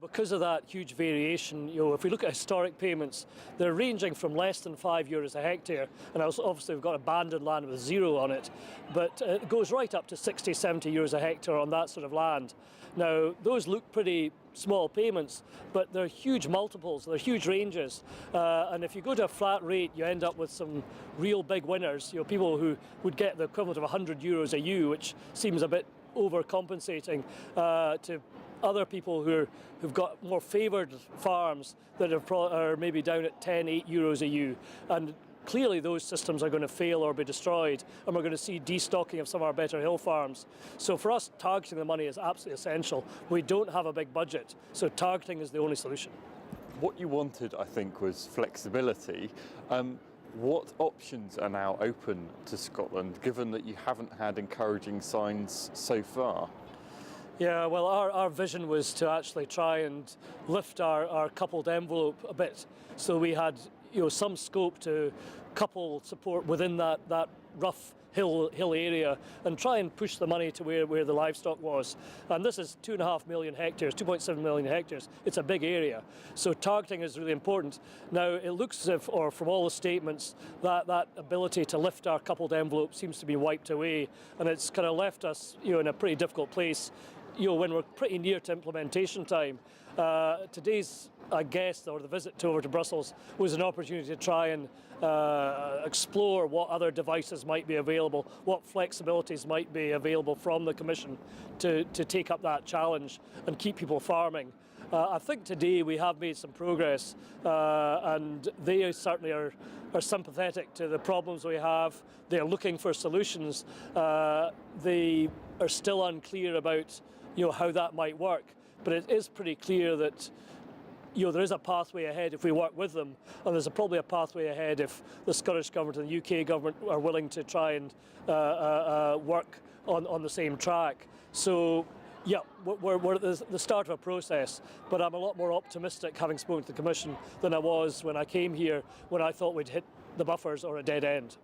Because of that huge variation, if we look at historic payments, they're ranging from less than €5 a hectare, and obviously we've got abandoned land with zero on it, but it goes right up to €60, €70 a hectare on that sort of land. Now, those look pretty small payments, but they're huge multiples, they're huge ranges, and if you go to a flat rate, you end up with some real big winners, people who would get the equivalent of €100 a ewe, which seems a bit overcompensating to other people who've got more favoured farms that are maybe down at €10, €8 a ewe. And clearly those systems are going to fail or be destroyed, and we're going to see destocking of some of our better hill farms. So for us, targeting the money is absolutely essential. We don't have a big budget, so targeting is the only solution. What you wanted, I think, was flexibility. What options are now open to Scotland, given that you haven't had encouraging signs so far? Yeah, well, our vision was to actually try and lift our coupled envelope a bit, so we had some scope to couple support within that rough hill area and try and push the money to where the livestock was. And this is 2.5 million hectares, 2.7 million hectares. It's a big area, so targeting is really important. Now, it looks as if, or from all the statements, that ability to lift our coupled envelope seems to be wiped away, and it's kind of left us in a pretty difficult place when we're pretty near to implementation time. Today's guest, or the visit over to Brussels, was an opportunity to try and explore what other devices might be available, what flexibilities might be available from the Commission to take up that challenge and keep people farming. I think today we have made some progress, and they certainly are sympathetic to the problems we have. They're looking for solutions. They are still unclear about how that might work, but it is pretty clear that there is a pathway ahead if we work with them, and there's probably a pathway ahead if the Scottish Government and the UK Government are willing to try and work on the same track. So yeah, we're at the start of a process, but I'm a lot more optimistic having spoken to the Commission than I was when I came here, when I thought we'd hit the buffers or a dead end.